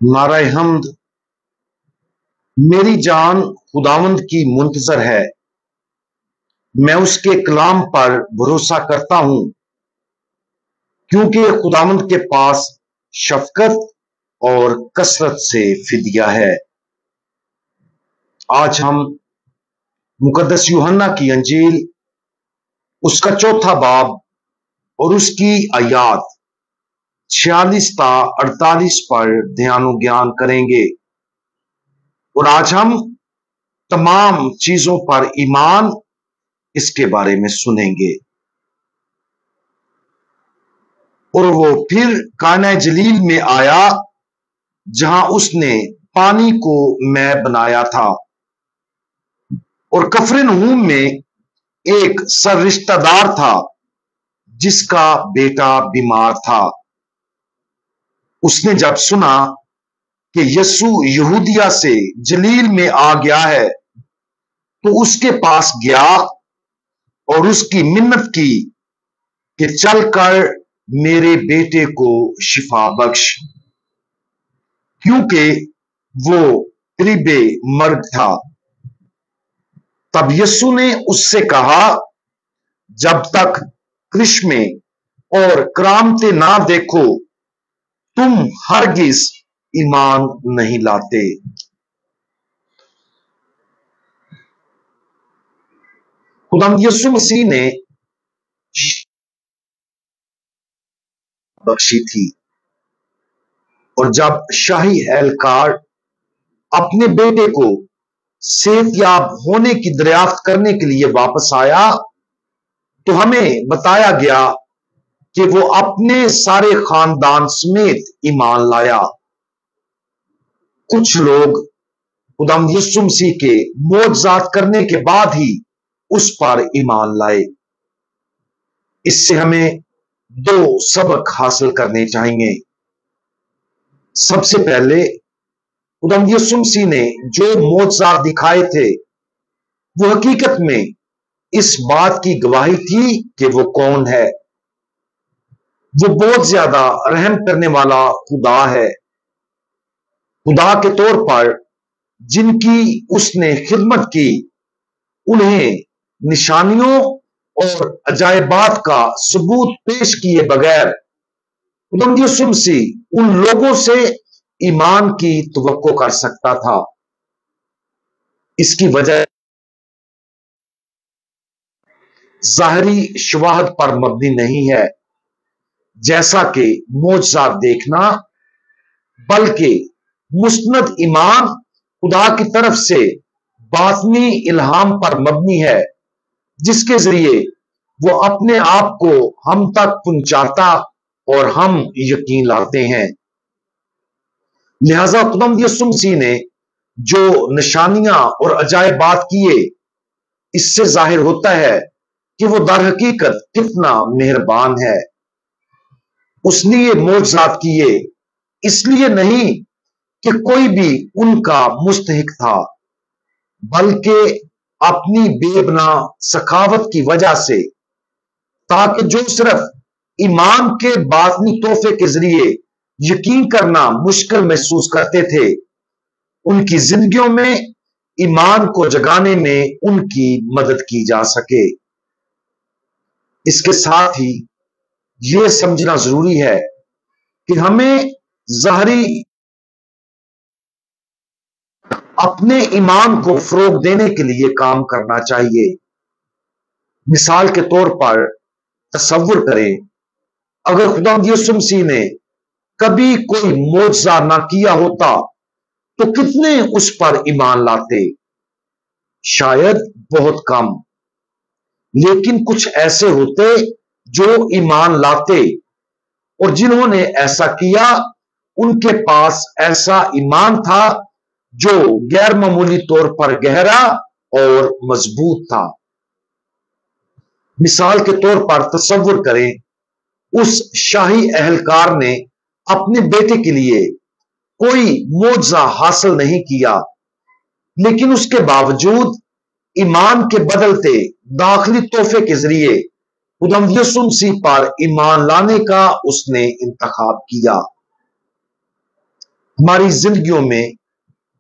नारे हमद। मेरी जान खुदावंद की मुंतजर है। मैं उसके कलाम पर भरोसा करता हूं, क्योंकि खुदावंद के पास शफकत और कसरत से फिदिया है। आज हम मुकद्दस यूहन्ना की अंजील, उसका चौथा बाब और उसकी आयात 46 ता 48 पर ध्यान ज्ञान करेंगे। और आज हम तमाम चीजों पर ईमान, इसके बारे में सुनेंगे। और वो फिर काना जलील में आया, जहां उसने पानी को मैं बनाया था। और कफरनहूम में एक सर रिश्तेदार था, जिसका बेटा बीमार था। उसने जब सुना कि यीशु यहूदिया से जलील में आ गया है, तो उसके पास गया और उसकी मिन्नत की कि चलकर मेरे बेटे को शिफा बख्श, क्योंकि वो करीबे मर्ग था। तब यीशु ने उससे कहा, जब तक करिश्मे और करामतें ना देखो, तुम हरगिज ईमान नहीं लाते। खुदा यीशु मसीह ने बख्शी थी। और जब शाही एहलकार अपने बेटे को सेहतयाब होने की दरियाफ्त करने के लिए वापस आया, तो हमें बताया गया कि वो अपने सारे खानदान समेत ईमान लाया। कुछ लोग खुदा यीशु मसीह के मोजज़ात करने के बाद ही उस पर ईमान लाए। इससे हमें दो सबक हासिल करने चाहिए। सबसे पहले, खुदा यीशु मसीह ने जो मोजज़ात दिखाए थे, वो हकीकत में इस बात की गवाही थी कि वो कौन है। वो बहुत ज्यादा रहम करने वाला खुदा है। खुदा के तौर पर जिनकी उसने खिदमत की, उन्हें निशानियों और अजायबात का सबूत पेश किए बगैर खुदा यीशु मसीह उन लोगों से ईमान की तवक्को कर सकता था। इसकी वजह ज़ाहरी शवाहद पर मबनी नहीं है, जैसा कि मोजज़ात देखना, बल्कि मुस्नद ईमान खुदा की तरफ से बातनी इल्हाम पर मबनी है, जिसके जरिए वो अपने आप को हम तक पहुंचाता और हम यकीन लाते हैं। लिहाजा खुदा यीशु मसीह ने जो निशानियां और अजायबात किए, इससे जाहिर होता है कि वो दर हकीकत कितना मेहरबान है। उसने ये मोजज़ात किए इसलिए नहीं कि कोई भी उनका मुस्तहिक था, बल्कि अपनी बेबना सखावत की वजह से, ताकि जो सिर्फ ईमान के बातनी तोहफे के जरिए यकीन करना मुश्किल महसूस करते थे, उनकी जिंदगियों में ईमान को जगाने में उनकी मदद की जा सके। इसके साथ ही यह समझना जरूरी है कि हमें ज़ाहरी अपने ईमान को फरोग देने के लिए काम करना चाहिए। मिसाल के तौर पर तसव्वुर करें, अगर खुदा यीशु मसीह ने कभी कोई मोजज़ा ना किया होता, तो कितने उस पर ईमान लाते? शायद बहुत कम। लेकिन कुछ ऐसे होते जो ईमान लाते, और जिन्होंने ऐसा किया, उनके पास ऐसा ईमान था जो गैर मामूली तौर पर गहरा और मजबूत था। मिसाल के तौर पर तसव्वुर करें, उस शाही एहलकार ने अपने बेटे के लिए कोई मोजज़ा हासिल नहीं किया, लेकिन उसके बावजूद ईमान के बदलते दाखिली तोहफे के जरिए खुदा यीशु मसीह पर ईमान लाने का उसने इंतखाब किया। हमारी जिंदगियों में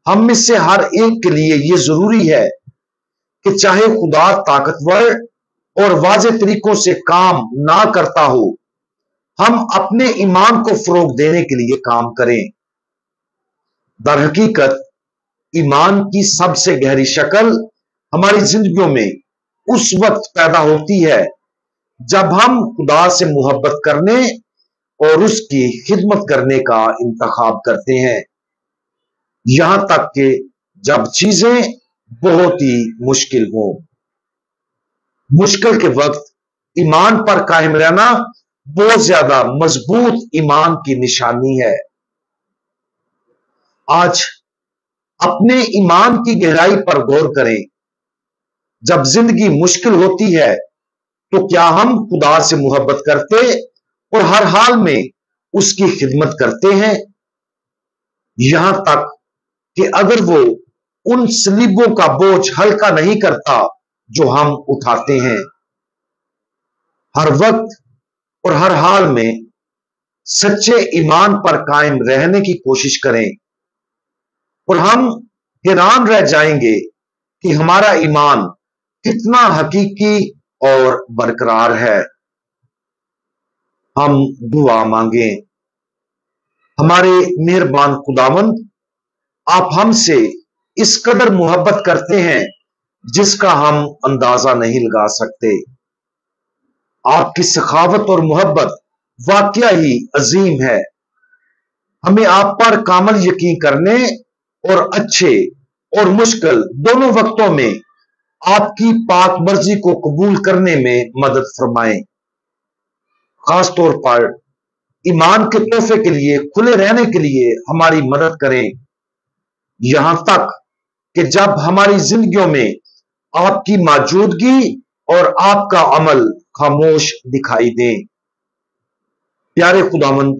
हम में से हर एक के लिए यह जरूरी है कि चाहे खुदा ताकतवर और वाज़ेह तरीकों से काम ना करता हो, हम अपने ईमान को फरोग देने के लिए काम करें। दर हकीकत ईमान की सबसे गहरी शक्ल हमारी जिंदगियों में उस वक्त पैदा होती है जब हम खुदा से मोहब्बत करने और उसकी खिदमत करने का इंतखाब करते हैं, यहां तक कि जब चीजें बहुत ही मुश्किल हो। मुश्किल के वक्त ईमान पर कायम रहना बहुत ज्यादा मजबूत ईमान की निशानी है। आज अपने ईमान की गहराई पर गौर करें। जब जिंदगी मुश्किल होती है तो क्या हम खुदा से मोहब्बत करते और हर हाल में उसकी खिदमत करते हैं, यहां तक कि अगर वो उन सलीबों का बोझ हल्का नहीं करता जो हम उठाते हैं। हर वक्त और हर हाल में सच्चे ईमान पर कायम रहने की कोशिश करें और हम हैरान रह जाएंगे कि हमारा ईमान कितना हकीकी और बरकरार है। हम दुआ मांगे। हमारे मेहरबान खुदावंद, आप हमसे इस कदर मोहब्बत करते हैं जिसका हम अंदाजा नहीं लगा सकते। आपकी सखावत और मोहब्बत वाकया ही अजीम है। हमें आप पर कामल यकीन करने और अच्छे और मुश्किल दोनों वक्तों में आपकी पाक मर्जी को कबूल करने में मदद फरमाएं। खास तौर पर ईमान के तोहफे के लिए खुले रहने के लिए हमारी मदद करें, यहां तक कि जब हमारी जिंदगियों में आपकी मौजूदगी और आपका अमल खामोश दिखाई दे। प्यारे खुदावंद,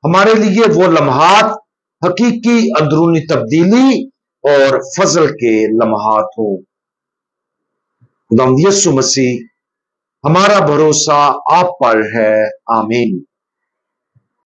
हमारे लिए वो लम्हात हकीकी अंदरूनी तब्दीली और फजल के लम्हात हो। खुदावंद यीशु मसीह, हमारा भरोसा आप पर है। आमीन।